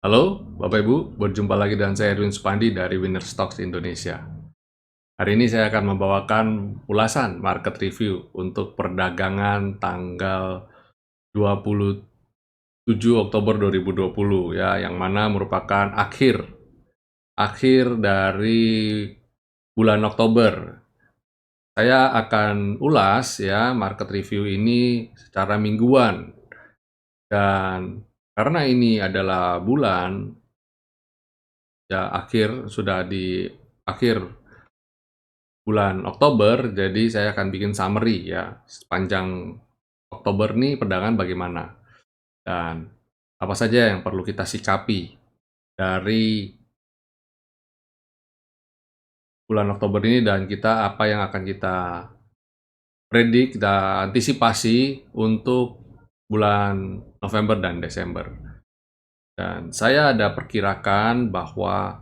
Halo Bapak Ibu, berjumpa lagi dengan saya Edwin Supandi dari Winner Stocks Indonesia. Hari ini saya akan membawakan ulasan market review untuk perdagangan tanggal 27 Oktober 2020 ya, yang mana merupakan akhir dari bulan Oktober. Saya akan ulas ya market review ini secara mingguan, dan karena ini adalah sudah di akhir bulan Oktober, jadi saya akan bikin summary ya, sepanjang Oktober nih perdagangan bagaimana, dan apa saja yang perlu kita sikapi dari bulan Oktober ini, dan apa yang akan kita kita antisipasi untuk bulan November dan Desember. Dan saya ada perkirakan bahwa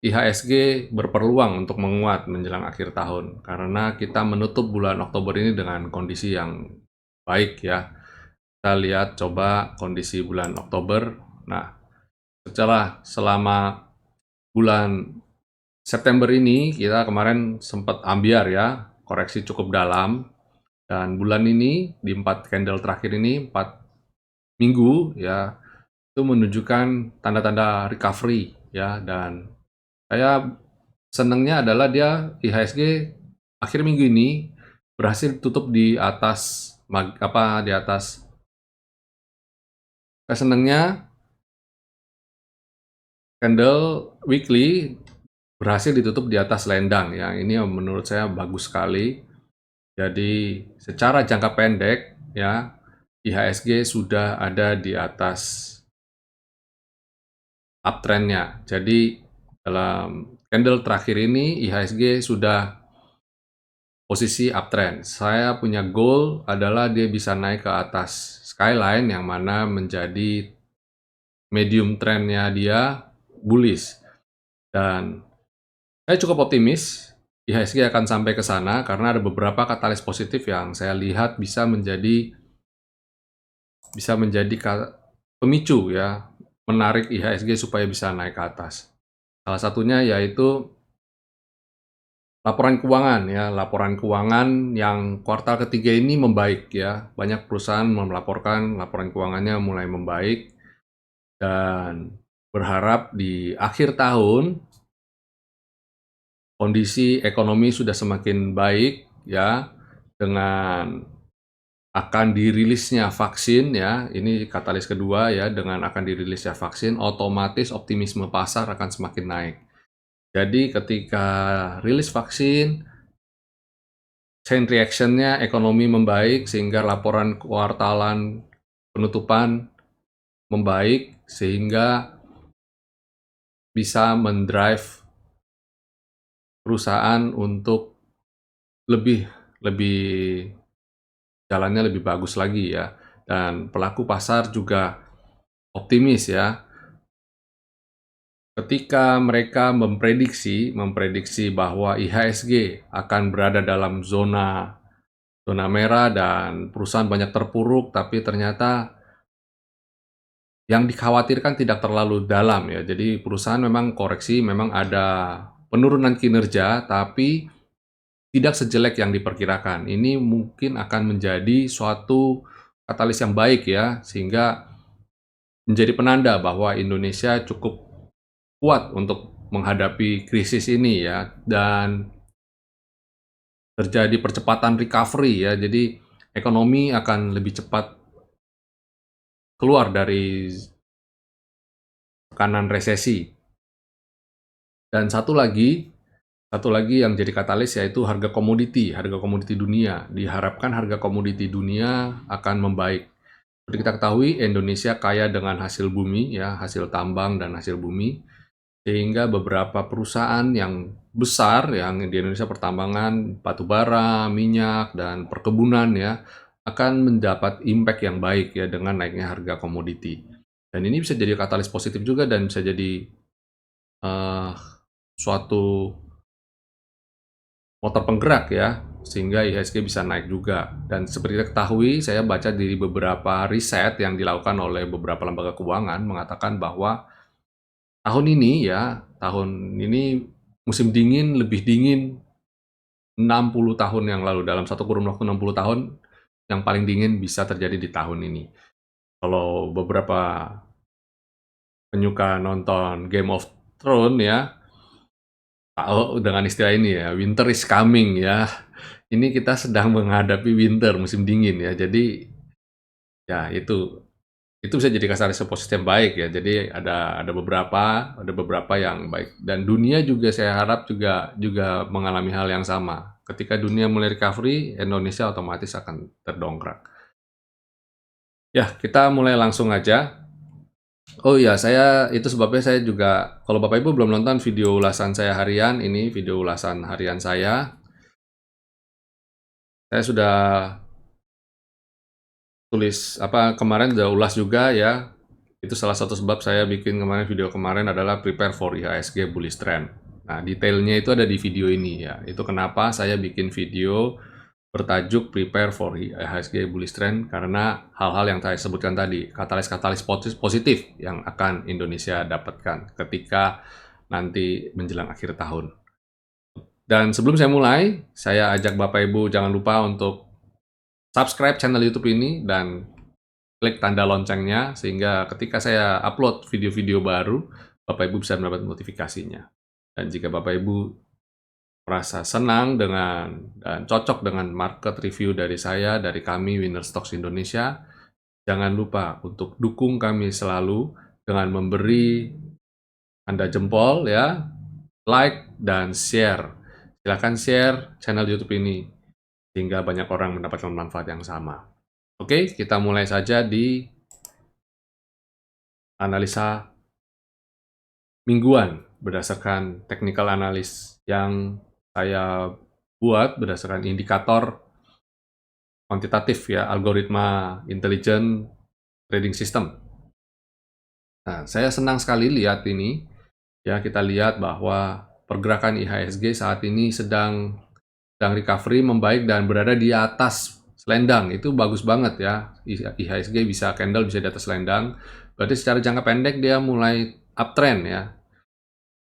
IHSG berpeluang untuk menguat menjelang akhir tahun, karena kita menutup bulan Oktober ini dengan kondisi yang baik ya. Kita lihat coba kondisi bulan Oktober. Nah, selama bulan September ini kita kemarin sempat ambiar ya, koreksi cukup dalam, dan bulan ini di 4 candle terakhir ini, 4 minggu ya, itu menunjukkan tanda-tanda recovery ya. Dan saya senangnya adalah IHSG akhir minggu ini berhasil tutup di atas saya senangnya candle weekly berhasil ditutup di atas lendang ya. Ini menurut saya bagus sekali. Jadi secara jangka pendek ya, IHSG sudah ada di atas uptrendnya. Jadi dalam candle terakhir ini IHSG sudah posisi uptrend. Saya punya goal adalah dia bisa naik ke atas skyline, yang mana menjadi medium trendnya dia bullish. Dan saya cukup optimis IHSG akan sampai ke sana karena ada beberapa katalis positif yang saya lihat bisa menjadi pemicu ya, menarik IHSG supaya bisa naik ke atas. Salah satunya yaitu laporan keuangan ya, laporan keuangan yang kuartal ketiga ini membaik ya. Banyak perusahaan melaporkan laporan keuangannya mulai membaik, dan berharap di akhir tahun kondisi ekonomi sudah semakin baik ya, dengan akan dirilisnya vaksin ya. Ini katalis kedua ya, dengan akan dirilisnya vaksin, otomatis optimisme pasar akan semakin naik. Jadi ketika rilis vaksin, chain reaction-nya ekonomi membaik, sehingga laporan kuartalan penutupan membaik, sehingga bisa mendrive perusahaan untuk lebih lebih jalannya lebih bagus lagi ya. Dan pelaku pasar juga optimis ya, ketika mereka memprediksi bahwa IHSG akan berada dalam zona merah dan perusahaan banyak terpuruk, tapi ternyata yang dikhawatirkan tidak terlalu dalam ya. Jadi perusahaan memang koreksi, memang ada penurunan kinerja, tapi tidak sejelek yang diperkirakan. Ini mungkin akan menjadi suatu katalis yang baik ya, sehingga menjadi penanda bahwa Indonesia cukup kuat untuk menghadapi krisis ini ya, dan terjadi percepatan recovery ya. Jadi ekonomi akan lebih cepat keluar dari tekanan resesi. Dan satu lagi yang jadi katalis yaitu harga komoditi dunia. Diharapkan harga komoditi dunia akan membaik. Seperti kita ketahui, Indonesia kaya dengan hasil bumi ya, hasil tambang dan hasil bumi, sehingga beberapa perusahaan yang besar yang di Indonesia, pertambangan, batu bara, minyak, dan perkebunan ya, akan mendapat impact yang baik ya dengan naiknya harga komoditi. Dan ini bisa jadi katalis positif juga, dan bisa jadi suatu motor penggerak ya, sehingga IHSG bisa naik juga. Dan seperti kita ketahui, saya baca dari beberapa riset yang dilakukan oleh beberapa lembaga keuangan mengatakan bahwa tahun ini ya, tahun ini musim dingin lebih dingin 60 tahun yang lalu. Dalam satu kurun waktu 60 tahun, yang paling dingin bisa terjadi di tahun ini. Kalau beberapa penyuka nonton Game of Thrones ya, tahu dengan istilah ini ya, winter is coming ya. Ini kita sedang menghadapi winter, musim dingin ya. Jadi ya itu bisa jadi katalis positif yang baik ya. Jadi ada beberapa yang baik, dan dunia juga saya harap juga mengalami hal yang sama. Ketika dunia mulai recovery, Indonesia otomatis akan terdongkrak. Ya, kita mulai langsung aja. Oh iya, itu sebabnya saya juga, kalau Bapak Ibu belum nonton video ulasan saya harian, ini video ulasan harian saya. Saya sudah tulis kemarin udah ulas juga ya. Itu salah satu sebab saya bikin video kemarin adalah prepare for IHSG bullish trend. Nah, detailnya itu ada di video ini ya. Itu kenapa saya bikin video bertajuk prepare for IHSG bullish trend, karena hal-hal yang saya sebutkan tadi, katalis-katalis positif yang akan Indonesia dapatkan ketika nanti menjelang akhir tahun. Dan sebelum saya mulai, saya ajak Bapak Ibu jangan lupa untuk subscribe channel YouTube ini dan klik tanda loncengnya, sehingga ketika saya upload video-video baru, Bapak Ibu bisa mendapat notifikasinya. Dan jika Bapak Ibu merasa senang dan cocok dengan market review dari saya, dari kami Winner Stocks Indonesia, jangan lupa untuk dukung kami selalu dengan memberi tanda jempol ya, like dan share. Silakan share channel YouTube ini sehingga banyak orang mendapatkan manfaat yang sama. Oke, kita mulai saja di analisa mingguan berdasarkan technical analysis yang saya buat berdasarkan indikator kuantitatif ya, algoritma intelligent trading system. Nah, saya senang sekali lihat ini ya, kita lihat bahwa pergerakan IHSG saat ini sedang recovery, membaik dan berada di atas selendang. Itu bagus banget ya. IHSG bisa candle bisa di atas selendang. Berarti secara jangka pendek dia mulai uptrend ya.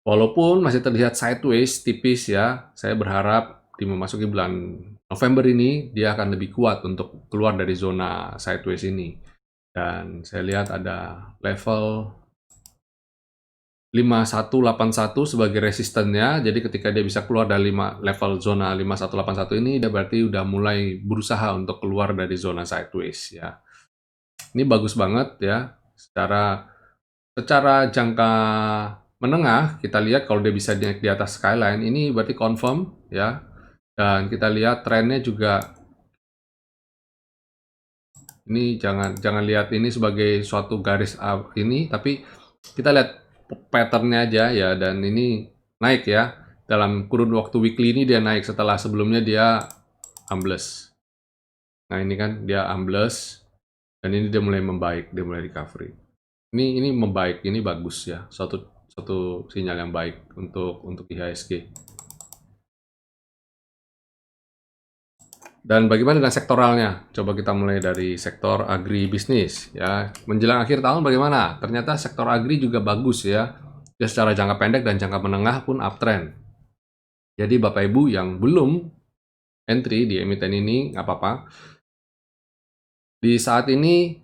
Walaupun masih terlihat sideways tipis ya, saya berharap di memasuki bulan November ini dia akan lebih kuat untuk keluar dari zona sideways ini. Dan saya lihat ada level 5181 sebagai resistennya. Jadi ketika dia bisa keluar dari level zona 5181 ini, dia berarti udah mulai berusaha untuk keluar dari zona sideways ya. Ini bagus banget ya. Secara jangka menengah, kita lihat kalau dia bisa naik di atas skyline, ini berarti confirm ya. Dan kita lihat trennya juga, ini jangan lihat ini sebagai suatu garis ini, tapi kita lihat patternnya aja ya. Dan ini naik ya, dalam kurun waktu weekly ini dia naik setelah sebelumnya dia ambles. Nah ini kan dia ambles, dan ini dia mulai membaik, dia mulai recovery. Ini membaik, ini bagus ya, suatu sinyal yang baik untuk IHSG. Dan bagaimana dengan sektoralnya? Coba kita mulai dari sektor agribisnis ya. Menjelang akhir tahun bagaimana? Ternyata sektor agri juga bagus ya. Ya secara jangka pendek dan jangka menengah pun uptrend. Jadi Bapak Ibu yang belum entry di emiten ini nggak apa-apa. Di saat ini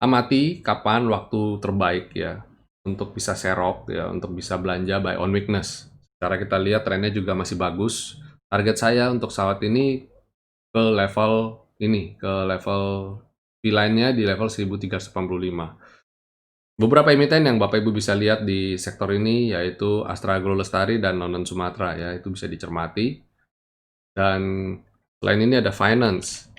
amati kapan waktu terbaik ya untuk bisa serok ya, untuk bisa belanja buy on weakness. Cara kita lihat trennya juga masih bagus. Target saya untuk saat ini ke level V-line-nya di level 1385. Beberapa emiten yang Bapak Ibu bisa lihat di sektor ini yaitu Astra Agrolestari dan Nonen Sumatra ya, itu bisa dicermati. Dan selain ini ada finance.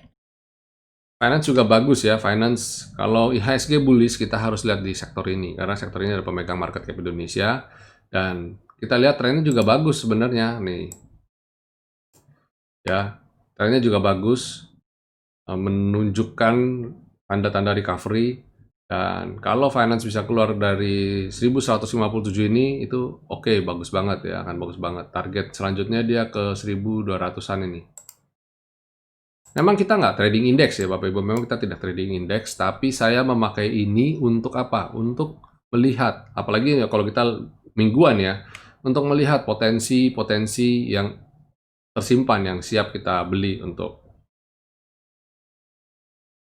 Finance juga bagus ya, finance. Kalau IHSG bullish, kita harus lihat di sektor ini karena sektor ini ada pemegang market cap Indonesia, dan kita lihat trennya juga bagus sebenarnya nih. Ya, trennya juga bagus, menunjukkan tanda-tanda recovery. Dan kalau finance bisa keluar dari 1157 ini, itu oke, bagus banget ya, akan bagus banget. Target selanjutnya dia ke 1200-an ini. Memang kita nggak trading indeks ya Bapak Ibu, memang kita tidak trading indeks, tapi saya memakai ini untuk apa? Untuk melihat, apalagi ya kalau kita mingguan ya, untuk melihat potensi-potensi yang tersimpan yang siap kita beli untuk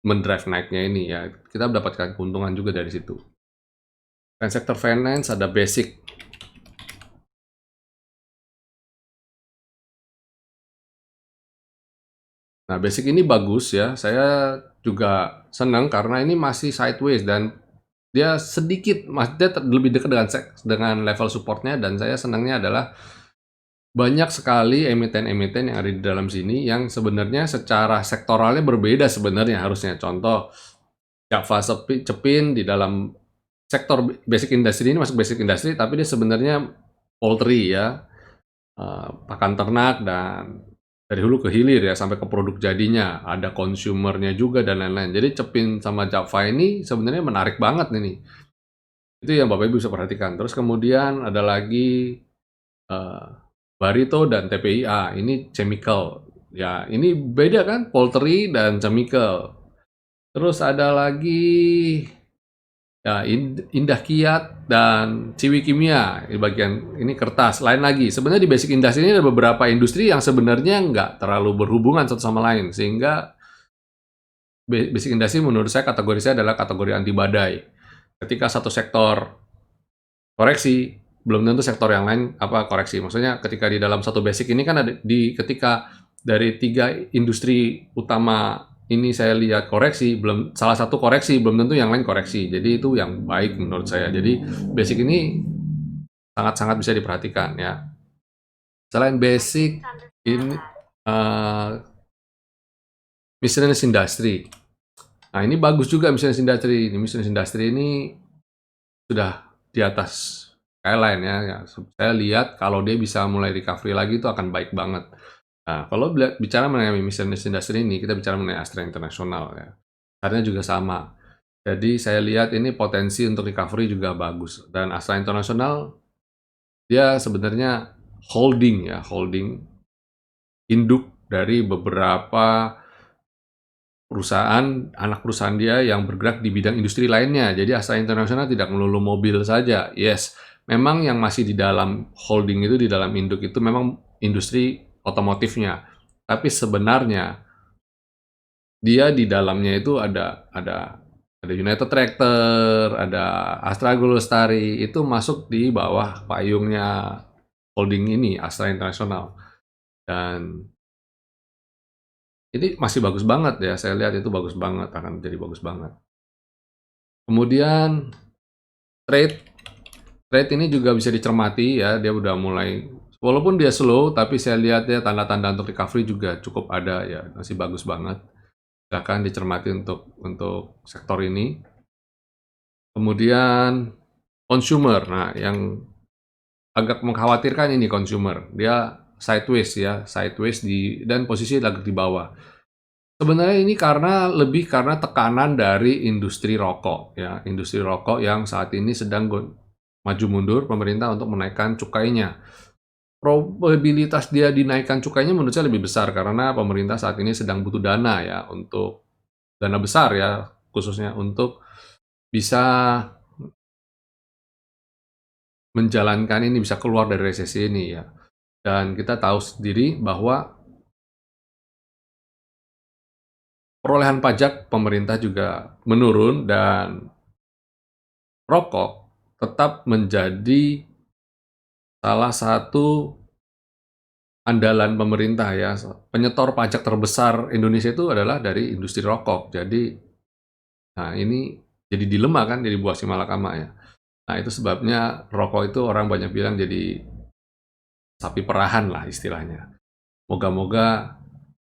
mendrive naiknya ini ya, kita mendapatkan keuntungan juga dari situ. Dan sektor finance ada basic. Nah, basic ini bagus ya, saya juga senang karena ini masih sideways dan dia sedikit, dia lebih dekat dengan level supportnya, dan saya senangnya adalah banyak sekali emiten-emiten yang ada di dalam sini yang sebenarnya secara sektoralnya berbeda sebenarnya harusnya. Contoh, Java Cepin di dalam sektor basic industry ini masuk basic industry, tapi dia sebenarnya poultry ya, pakan ternak, dan dari hulu ke hilir ya sampai ke produk jadinya, ada consumernya juga dan lain-lain. Jadi Cepin sama Java ini sebenarnya menarik banget ini. Itu yang Bapak Ibu bisa perhatikan. Terus kemudian ada lagi eh, Barito dan TPIA, ini chemical. Ya, ini beda kan, poultry dan chemical. Terus ada lagi ya Indah Kiat dan Ciwi Kimia, di bagian ini kertas. Lain lagi, sebenarnya di basic industry ini ada beberapa industri yang sebenarnya nggak terlalu berhubungan satu sama lain, sehingga basic industry menurut saya kategori saya adalah kategori anti badai. Ketika satu sektor koreksi, belum tentu sektor yang lain koreksi. Maksudnya ketika di dalam satu basic ini kan ada ketika dari 3 industri utama ini saya lihat koreksi, salah satu koreksi, belum tentu yang lain koreksi. Jadi itu yang baik menurut saya. Jadi basic ini sangat-sangat bisa diperhatikan ya. Selain basic ini miscellaneous industry. Nah, ini bagus juga miscellaneous industry. Miscellaneous industry ini sudah di atas skyline ya. Saya lihat kalau dia bisa mulai recovery lagi itu akan baik banget. Nah, kalau bicara mengenai miscellaneous industry ini, kita bicara mengenai Astra International ya. Karena juga sama. Jadi saya lihat ini potensi untuk recovery juga bagus. Dan Astra International dia sebenarnya holding induk dari beberapa perusahaan, anak perusahaan dia yang bergerak di bidang industri lainnya. Jadi Astra International tidak melulu mobil saja. Yes, memang yang masih di dalam holding itu, di dalam induk itu memang industri otomotifnya. Tapi sebenarnya dia di dalamnya itu ada United Tractor, ada Astra Lestari, itu masuk di bawah payungnya holding ini, Astra International. Dan ini masih bagus banget ya, saya lihat itu bagus banget, akan jadi bagus banget. Kemudian trade ini juga bisa dicermati ya, dia udah mulai, walaupun dia slow, tapi saya lihat ya tanda-tanda untuk recovery juga cukup ada ya, masih bagus banget. Silakan dicermati untuk sektor ini. Kemudian consumer, nah yang agak mengkhawatirkan ini consumer, dia sideways ya, dan posisi lagi di bawah. Sebenarnya ini lebih karena tekanan dari industri rokok ya, industri rokok yang saat ini sedang maju mundur pemerintah untuk menaikkan cukainya. Probabilitas dia dinaikkan cukainya menurut saya lebih besar karena pemerintah saat ini sedang butuh dana ya, untuk dana besar ya, khususnya untuk bisa menjalankan ini, bisa keluar dari resesi ini ya. Dan kita tahu sendiri bahwa perolehan pajak pemerintah juga menurun, dan rokok tetap menjadi salah satu andalan pemerintah ya. Penyetor pajak terbesar Indonesia itu adalah dari industri rokok. Jadi, nah ini jadi dilema kan, jadi buah si malakama ya. Nah itu sebabnya rokok itu orang banyak bilang jadi sapi perahan lah istilahnya. Moga-moga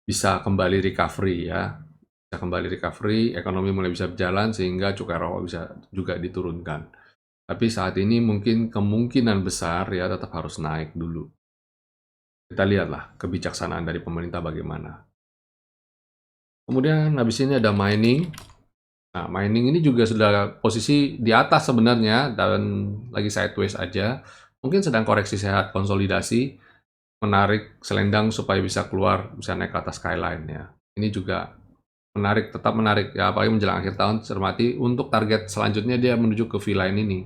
bisa kembali recovery ya. Bisa kembali recovery, ekonomi mulai bisa berjalan sehingga cukai rokok bisa juga diturunkan. Tapi saat ini mungkin kemungkinan besar ya tetap harus naik dulu. Kita lihatlah kebijaksanaan dari pemerintah bagaimana. Kemudian habis ini ada mining. Nah, mining ini juga sudah posisi di atas sebenarnya dan lagi sideways aja. Mungkin sedang koreksi sehat, konsolidasi, menarik selendang supaya bisa keluar, bisa naik ke atas skyline ya. Ini juga menarik, tetap menarik ya, apalagi menjelang akhir tahun. Cermati untuk target selanjutnya dia menuju ke V-line ini.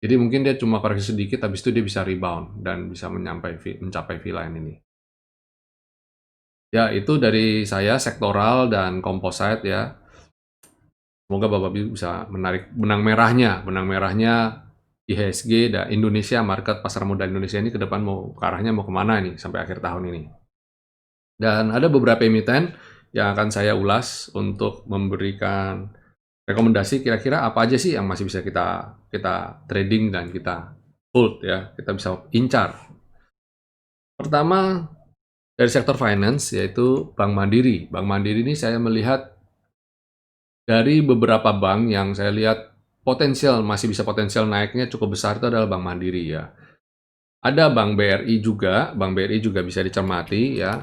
Jadi mungkin dia cuma koreksi sedikit, habis itu dia bisa rebound dan bisa mencapai V-line ini. Ya, itu dari saya sektoral dan composite ya. Semoga Bapak Ibu bisa menarik benang merahnya IHSG dan Indonesia, market pasar modal Indonesia ini ke depan mau ke arahnya mau kemana nih sampai akhir tahun ini. Dan ada beberapa emiten yang akan saya ulas untuk memberikan rekomendasi kira-kira apa aja sih yang masih bisa kita kita trading dan kita hold ya, kita bisa incar. Pertama dari sektor finance yaitu Bank Mandiri. Bank Mandiri ini saya melihat dari beberapa bank yang saya lihat masih bisa potensial naiknya cukup besar itu adalah Bank Mandiri ya. Ada Bank BRI juga bisa dicermati ya.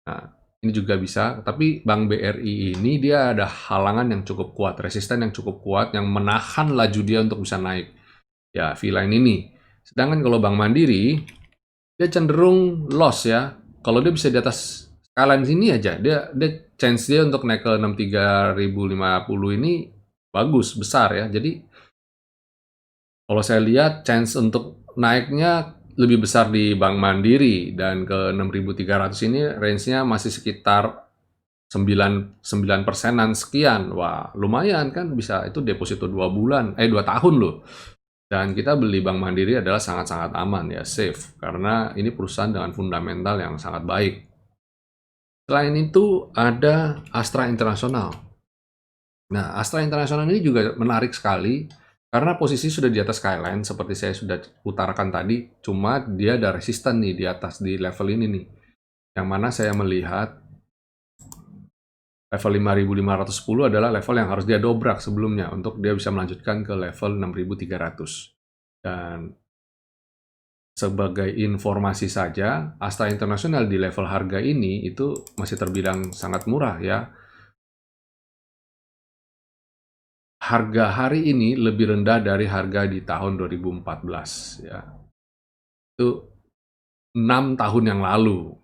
Nah, ini juga bisa, tapi Bank BRI ini dia ada halangan yang cukup kuat, resisten yang cukup kuat yang menahan laju dia untuk bisa naik. Ya, V-line ini. Sedangkan kalau Bank Mandiri dia cenderung loss ya. Kalau dia bisa di atas skyline sini aja, dia chance dia untuk naik ke 63.050 ini bagus, besar ya. Jadi kalau saya lihat chance untuk naiknya lebih besar di Bank Mandiri dan ke 6.300 ini range-nya masih sekitar 9 persenan sekian. Wah, lumayan kan bisa itu deposito 2 tahun loh. Dan kita beli Bank Mandiri adalah sangat-sangat aman ya, safe. Karena ini perusahaan dengan fundamental yang sangat baik. Selain itu ada Astra International. Nah, Astra International ini juga menarik sekali karena posisi sudah di atas skyline seperti saya sudah utarakan tadi, cuma dia ada resisten nih di atas di level ini nih. Yang mana saya melihat level 5.510 adalah level yang harus dia dobrak sebelumnya untuk dia bisa melanjutkan ke level 6.300. Dan sebagai informasi saja, Astra International di level harga ini itu masih terbilang sangat murah ya. Harga hari ini lebih rendah dari harga di tahun 2014 ya. Itu 6 tahun yang lalu.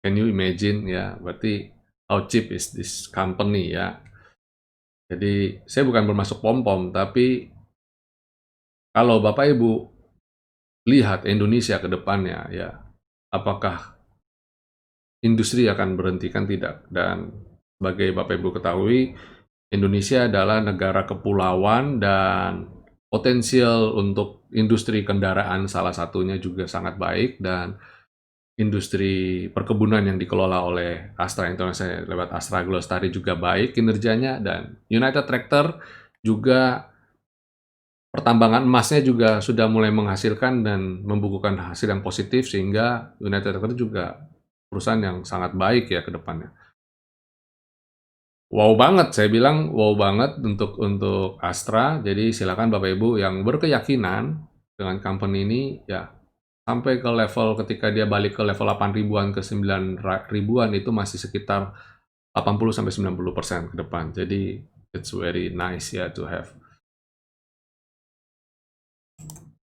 Can you imagine ya? Berarti how cheap is this company ya. Jadi saya bukan bermasuk pom-pom, tapi kalau Bapak Ibu lihat Indonesia ke depannya ya, apakah industri akan berhentikan tidak? Dan sebagai Bapak Ibu ketahui, Indonesia adalah negara kepulauan dan potensial untuk industri kendaraan salah satunya juga sangat baik dan industri perkebunan yang dikelola oleh Astra International lewat Astra Glostari juga baik kinerjanya dan United Tractor juga pertambangan emasnya juga sudah mulai menghasilkan dan membukukan hasil yang positif sehingga United Tractor juga perusahaan yang sangat baik ya ke depannya. Wow banget, saya bilang wow banget untuk Astra. Jadi silakan Bapak Ibu yang berkeyakinan dengan company ini ya sampai ke level ketika dia balik ke level 8 ribuan ke 9 ribuan itu masih sekitar 80-90% ke depan. Jadi it's very nice ya to have.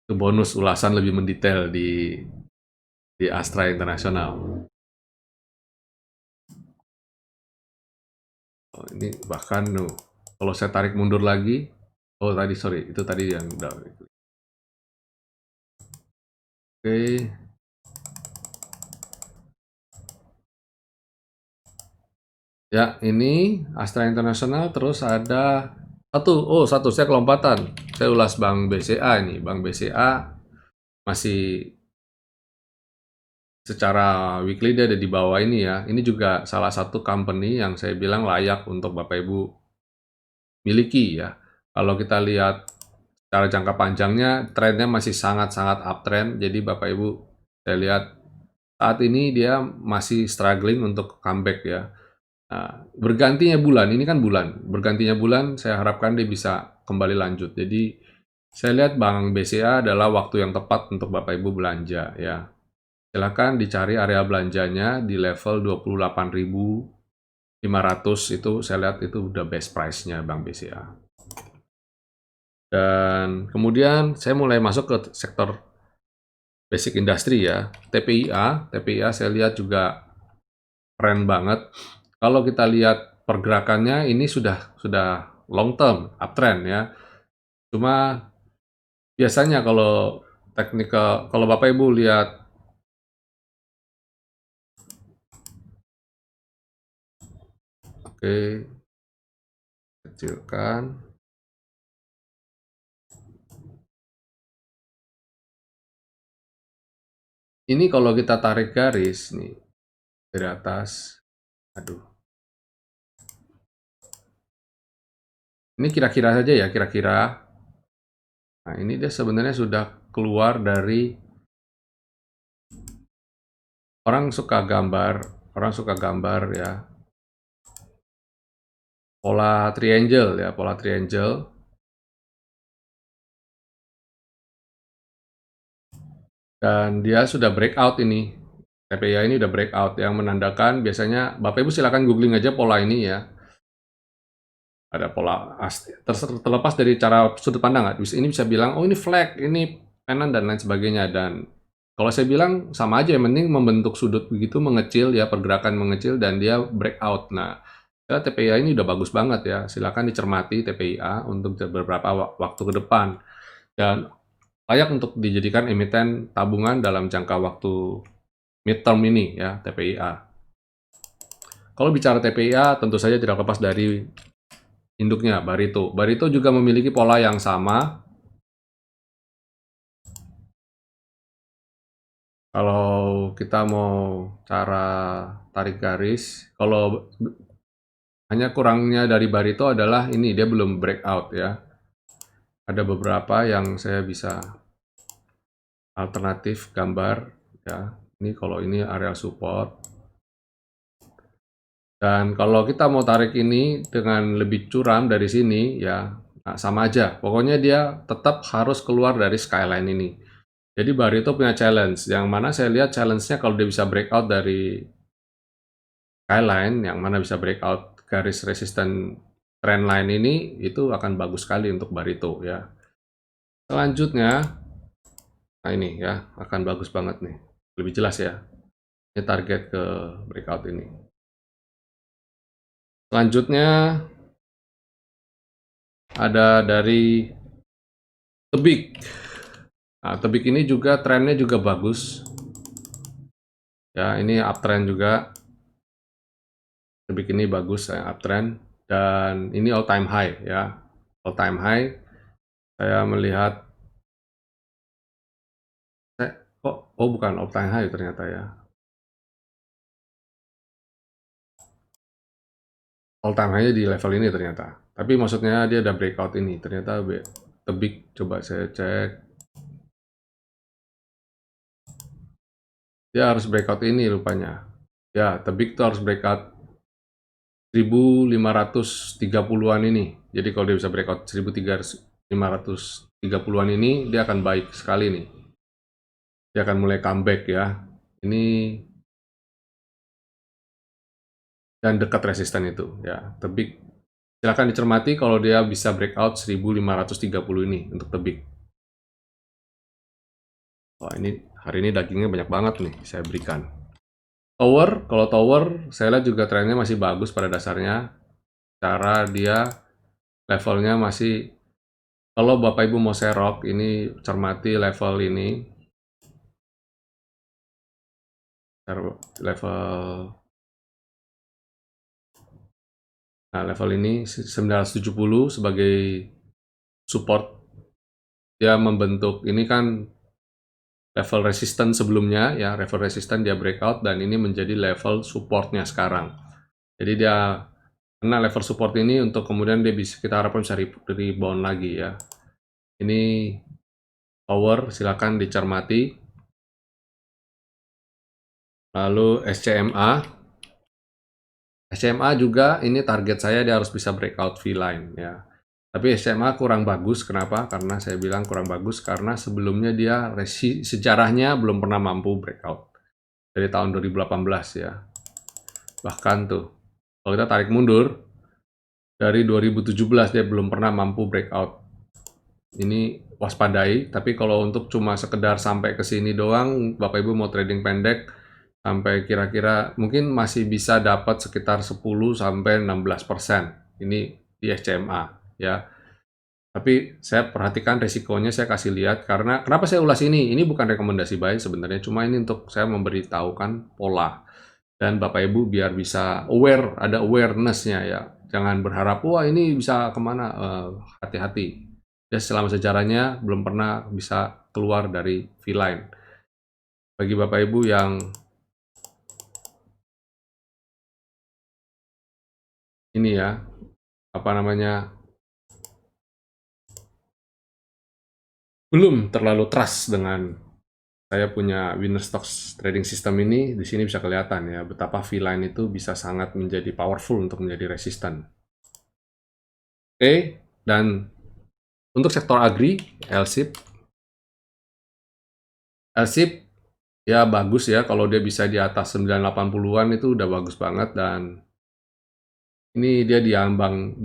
Itu bonus ulasan lebih mendetail di Astra International. Oh, ini bahkan kalau saya tarik mundur lagi, oh tadi sorry, itu tadi yang udah. Oke. Ya, ini Astra International terus ada satu saya kelompatan. Saya ulas Bank BCA ini. Bank BCA masih secara weekly dia ada di bawah ini ya. Ini juga salah satu company yang saya bilang layak untuk Bapak Ibu miliki ya. Kalau kita lihat secara jangka panjangnya, trennya masih sangat-sangat uptrend. Jadi Bapak Ibu, saya lihat saat ini dia masih struggling untuk comeback ya. Nah, bergantinya bulan, ini kan bulan. Bergantinya bulan, saya harapkan dia bisa kembali lanjut. Jadi, saya lihat Bank BCA adalah waktu yang tepat untuk Bapak Ibu belanja ya. Silakan dicari area belanjanya di level 28.500 itu saya lihat itu udah best price-nya Bank BCA. Dan kemudian saya mulai masuk ke sektor basic industry ya. TPIA saya lihat juga keren banget. Kalau kita lihat pergerakannya ini sudah long term uptrend ya. Cuma Biasanya kalau teknikal, kalau Bapak Ibu lihat, oke, kecilkan. Ini kalau kita tarik garis nih dari atas, aduh. Ini kira-kira saja ya, kira-kira. Nah, ini dia sebenarnya sudah keluar dari, orang suka gambar ya, pola triangle ya, pola triangle. Dan dia sudah breakout ini. TPIA ini udah breakout, yang menandakan biasanya, Bapak Ibu silakan googling aja pola ini ya. Ada pola terlepas dari cara sudut pandang, ini bisa bilang, oh ini flag, ini kanan dan lain sebagainya. Dan kalau saya bilang sama aja, yang penting membentuk sudut begitu, mengecil ya, pergerakan mengecil dan dia breakout. Nah, ya, TPIA ini udah bagus banget ya. Silakan dicermati TPIA untuk beberapa waktu ke depan, dan layak untuk dijadikan emiten tabungan dalam jangka waktu midterm ini ya, TPIA. Kalau bicara TPIA, tentu saja tidak lepas dari induknya, Barito. Barito juga memiliki pola yang sama. Kalau kita mau cara tarik garis, kalau hanya kurangnya dari Barito adalah ini, dia belum breakout ya. Ada beberapa yang saya bisa alternatif gambar ya. Ini kalau ini area support. Dan kalau kita mau tarik ini dengan lebih curam dari sini ya, nah sama aja. Pokoknya dia tetap harus keluar dari skyline ini. Jadi Barito punya challenge, yang mana saya lihat challenge-nya kalau dia bisa breakout dari skyline, yang mana bisa breakout garis resisten trendline ini, itu akan bagus sekali untuk Barito ya. Selanjutnya, nah ini ya, akan bagus banget nih. Lebih jelas ya. Ini target ke breakout ini. Selanjutnya ada dari Tebik. Nah, Tebik ini juga trennya juga bagus. Ya, ini uptrend juga. Tebik ini bagus ya, uptrend, dan ini all time high ya. All time high. Saya melihat, oh bukan all time high ternyata ya. All time high di level ini ternyata. Tapi maksudnya dia ada breakout ini. Ternyata Tebik, coba saya cek. Dia harus breakout ini rupanya. Ya, Tebik tuh harus breakout 1530-an ini. Jadi kalau dia bisa breakout 1530-an ini, dia akan baik sekali nih. Dia akan mulai comeback ya. Ini dan dekat resisten itu ya. Tebik silakan dicermati kalau dia bisa breakout 1530 ini untuk Tebik. Wah, ini hari ini dagingnya banyak banget nih saya berikan. Tower, kalau tower saya lihat juga trennya masih bagus pada dasarnya. Cara dia levelnya masih, kalau Bapak Ibu mau serok, ini cermati level ini. Level ini 970 sebagai support. Dia membentuk, ini kan level resisten sebelumnya ya, level resisten dia breakout, dan ini menjadi level supportnya sekarang. Jadi dia kena level support ini untuk kemudian dia bisa, kita harapkan bisa rebound lagi ya. Ini power, silakan dicermati. Lalu SCMA juga ini target saya, dia harus bisa breakout V-line ya. Tapi SCMA kurang bagus, kenapa? Karena saya bilang kurang bagus karena sebelumnya dia sejarahnya belum pernah mampu breakout dari tahun 2018 ya. Bahkan tuh, kalau kita tarik mundur, dari 2017 dia belum pernah mampu breakout. Ini waspadai, tapi kalau untuk cuma sekedar sampai ke sini doang, Bapak Ibu mau trading pendek, sampai kira-kira mungkin masih bisa dapat sekitar 10-16%. Ini di SCMA ya. Tapi saya perhatikan resikonya, saya kasih lihat, karena kenapa saya ulas ini? Ini bukan rekomendasi buy sebenarnya, cuma ini untuk saya memberitahukan pola. Dan Bapak Ibu biar bisa aware, ada awareness-nya ya. Jangan berharap, wah ini bisa kemana, hati-hati. Ya selama sejarahnya belum pernah bisa keluar dari V-line. Bagi Bapak Ibu yang ini ya, apa namanya, belum terlalu trust dengan saya punya winner stocks trading system ini, di sini bisa kelihatan ya betapa V-line itu bisa sangat menjadi powerful untuk menjadi resisten. Oke, dan untuk sektor agri, LSIP ya bagus ya kalau dia bisa di atas 980-an itu udah bagus banget, dan ini dia diambang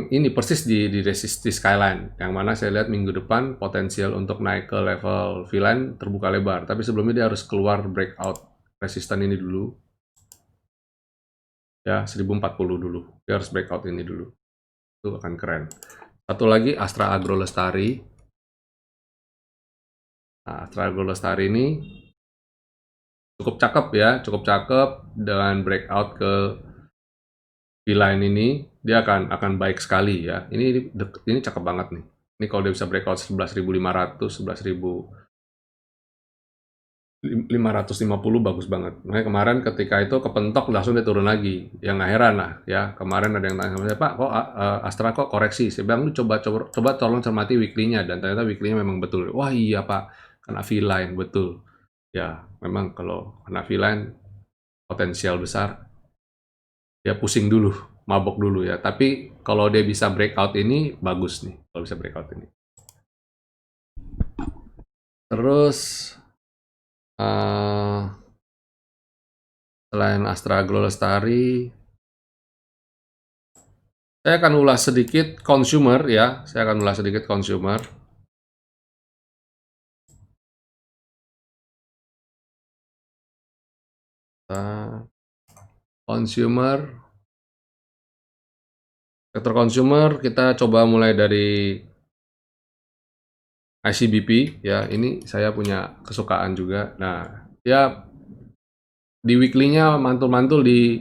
ini persis di resist di skyline, yang mana saya lihat minggu depan potensial untuk naik ke level V-line terbuka lebar, tapi sebelumnya dia harus keluar breakout resisten ini dulu ya, 1040 dulu. Dia harus breakout ini dulu. Itu akan keren. Satu lagi Astra Agro Lestari. Nah, Astra Agro Lestari ini cukup cakep ya, cukup cakep dengan breakout ke V-line ini, dia akan baik sekali ya. Ini cakep banget nih. Ini kalau dia bisa breakout 11.500, 11.550 bagus banget. Makanya kemarin ketika itu kepentok langsung dia turun lagi. Yang nggak heran lah ya. Kemarin ada yang tanya sama saya, Pak, kok Astra kok koreksi? Saya bilang, lu coba tolong cermati weekly-nya, dan ternyata weekly-nya memang betul. Wah iya Pak, kena V-line betul. Ya, memang kalau kena V-line potensial besar. Ya pusing dulu, mabok dulu ya. Tapi kalau dia bisa breakout ini bagus nih, kalau bisa breakout ini. Terus selain Astra Agro Lestari, saya akan ulas sedikit consumer ya. Saya akan ulas sedikit consumer. Sektor consumer kita coba mulai dari ICBP ya. Ini saya punya kesukaan juga. Nah, ya di weekly-nya mantul-mantul di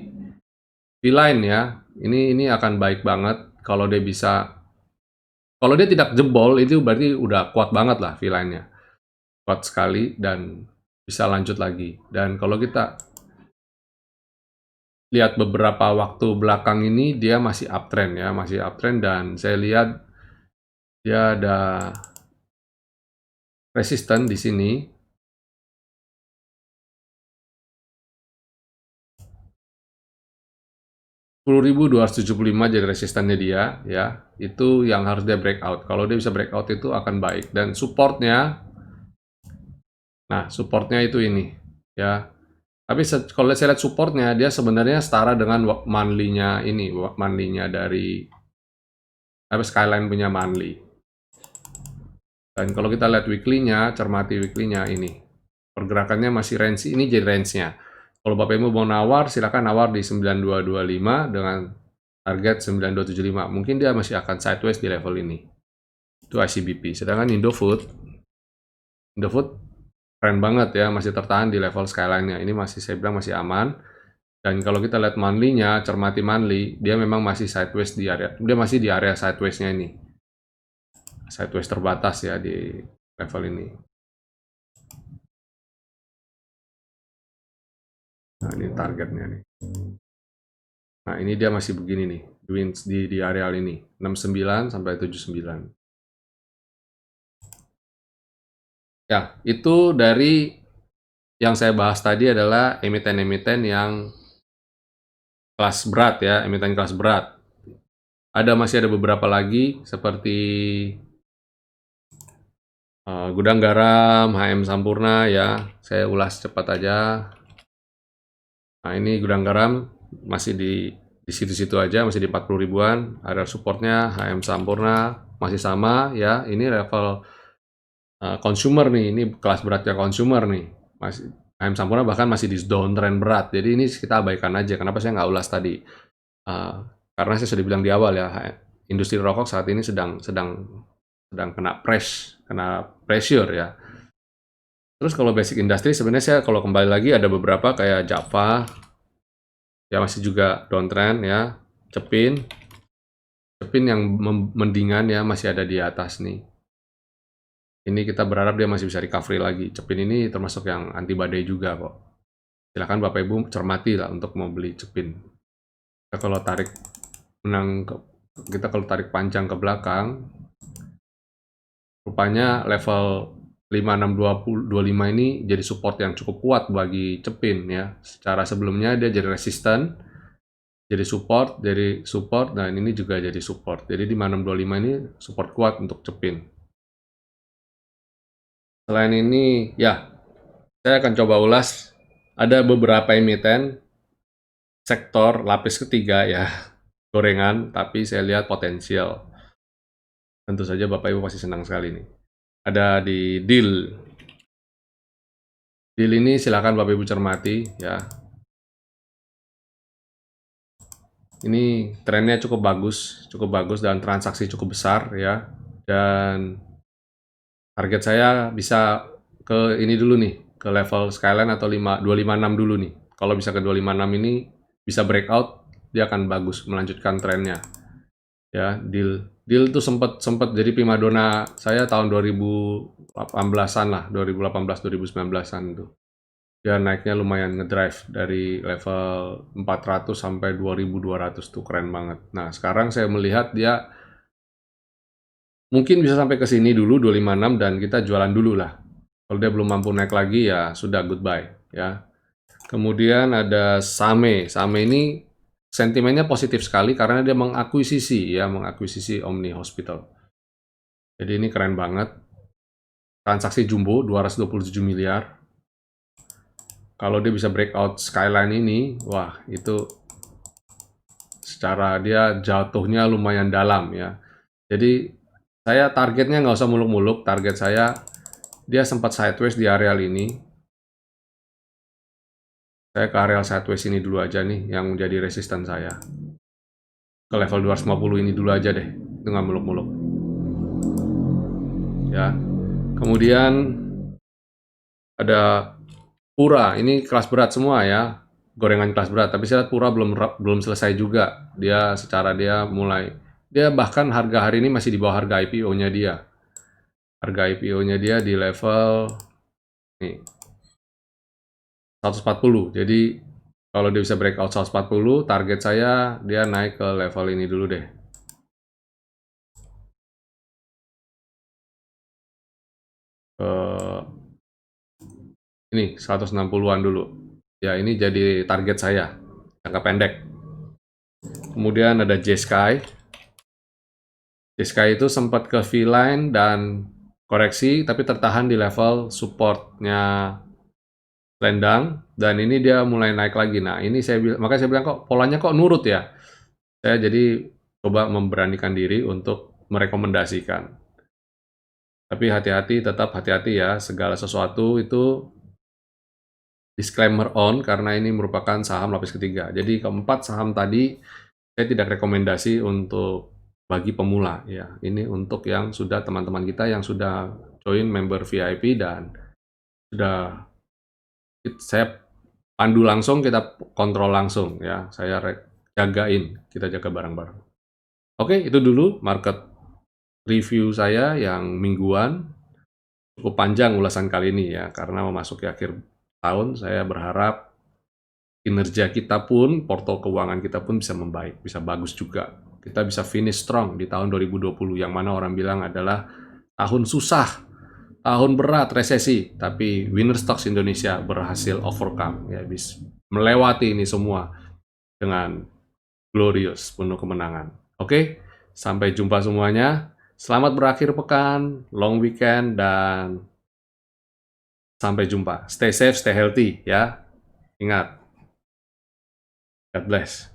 V-line ya. Ini akan baik banget kalau dia bisa. Kalau dia tidak jebol, itu berarti udah kuat banget lah V-line-nya. Kuat sekali dan bisa lanjut lagi. Dan kalau kita lihat beberapa waktu belakang ini, dia masih uptrend ya, masih uptrend, dan saya lihat dia ada resisten di sini. 10.275 jadi resistannya dia ya. Itu yang harus dia breakout. Kalau dia bisa breakout itu akan baik, dan supportnya, nah supportnya itu ini ya. Tapi kalau saya lihat supportnya, dia sebenarnya setara dengan monthly-nya ini, monthly-nya dari Skyline punya monthly. Dan kalau kita lihat weekly-nya, cermati weekly-nya ini, pergerakannya masih range, ini jadi range-nya. Kalau Bapak Ibu mau nawar, silakan nawar di 9225 dengan target 9275. Mungkin dia masih akan sideways di level ini. Itu ICBP. Sedangkan Indofood keren banget ya, masih tertahan di level skyline-nya. Ini masih, saya bilang masih aman. Dan kalau kita lihat monthly-nya, cermati monthly, dia memang masih sideways di area, dia masih di area sideways-nya ini. Sideways terbatas ya di level ini. Nah, ini targetnya nih. Nah, ini dia masih begini nih, di areal ini, 69 sampai 79. Ya, itu dari yang saya bahas tadi adalah emiten-emiten yang kelas berat ya, emiten kelas berat. Masih ada beberapa lagi seperti Gudang Garam, HM Sampurna ya. Saya ulas cepat aja. Nah, ini Gudang Garam masih di situ-situ aja, masih di 40 ribuan. Area supportnya HM Sampurna masih sama ya. Ini level consumer nih, ini kelas beratnya consumer nih. Masih HM Sampurna bahkan masih di downtrend berat. Jadi ini kita abaikan aja. Kenapa saya nggak ulas tadi? Karena saya sudah bilang di awal ya, industri rokok saat ini sedang sedang kena pressure ya. Terus kalau basic industry sebenarnya saya kalau kembali lagi ada beberapa kayak Java, ya masih juga downtrend ya, Cepin yang mendingan ya masih ada di atas nih. Ini kita berharap dia masih bisa recovery lagi. Cepin ini termasuk yang anti badai juga kok. Silakan Bapak Ibu cermati lah untuk mau beli Cepin. Kita kalau tarik panjang ke belakang, rupanya level 5625 ini jadi support yang cukup kuat bagi Cepin ya. Secara sebelumnya dia jadi resisten, jadi support, dan ini juga jadi support. Jadi di 5625 ini support kuat untuk Cepin. Selain ini, ya, saya akan coba ulas. Ada beberapa emiten sektor lapis ketiga ya, gorengan, tapi saya lihat potensial. Tentu saja Bapak Ibu pasti senang sekali nih. Ada di deal. Deal ini silakan Bapak Ibu cermati ya. Ini trennya cukup bagus dan transaksi cukup besar ya. Dan target saya bisa ke ini dulu nih, ke level Skyline atau 256 dulu nih. Kalau bisa ke 256 ini bisa breakout, dia akan bagus melanjutkan trennya. Ya, deal itu sempat jadi primadona saya tahun 2018-an lah, 2018 2019-an itu. Dia naiknya lumayan ngedrive dari level 400 sampai 2200 tuh keren banget. Nah, sekarang saya melihat dia mungkin bisa sampai ke sini dulu 256 dan kita jualan dulu lah. Kalau dia belum mampu naik lagi ya sudah goodbye ya. Kemudian ada Same. Same ini sentimennya positif sekali karena dia mengakuisisi Omni Hospital. Jadi ini keren banget. Transaksi jumbo 227 miliar. Kalau dia bisa breakout Skyline ini, wah itu secara dia jatuhnya lumayan dalam ya. Jadi saya targetnya nggak usah muluk-muluk, target saya dia sempat sideways di areal ini. Saya ke areal sideways ini dulu aja nih, yang menjadi resisten saya. Ke level 250 ini dulu aja deh, dengan muluk-muluk. Ya. Kemudian ada Pura, ini kelas berat semua ya, gorengan kelas berat. Tapi saya lihat Pura belum selesai juga. Dia bahkan harga hari ini masih di bawah harga IPO-nya dia. Harga IPO-nya dia di level nih 140. Jadi kalau dia bisa breakout 140, target saya dia naik ke level ini dulu deh. Ini 160-an dulu. Ya, ini jadi target saya jangka pendek. Kemudian ada J-Sky. J-Sky itu sempat ke V-line dan koreksi, tapi tertahan di level supportnya Lendang, dan ini dia mulai naik lagi. Nah, ini makanya saya bilang kok polanya kok nurut ya. Saya jadi coba memberanikan diri untuk merekomendasikan. Tapi tetap hati-hati ya, segala sesuatu itu disclaimer on, karena ini merupakan saham lapis ketiga. Jadi keempat saham tadi, saya tidak rekomendasi untuk bagi pemula ya. Ini untuk yang sudah teman-teman kita yang sudah join member VIP dan sudah saya pandu langsung, kita kontrol langsung ya. Saya jagain, kita jaga bareng-bareng. Oke, itu dulu market review saya yang mingguan. Cukup panjang ulasan kali ini ya, karena memasuki akhir tahun, saya berharap kinerja kita pun, porto keuangan kita pun bisa membaik, bisa bagus juga. Kita bisa finish strong di tahun 2020, yang mana orang bilang adalah tahun susah, tahun berat, resesi, tapi Winner Stocks Indonesia berhasil overcome, ya, bisa melewati ini semua dengan glorious, penuh kemenangan. Oke, sampai jumpa semuanya. Selamat berakhir pekan, long weekend, dan sampai jumpa. Stay safe, stay healthy, ya. Ingat, God bless.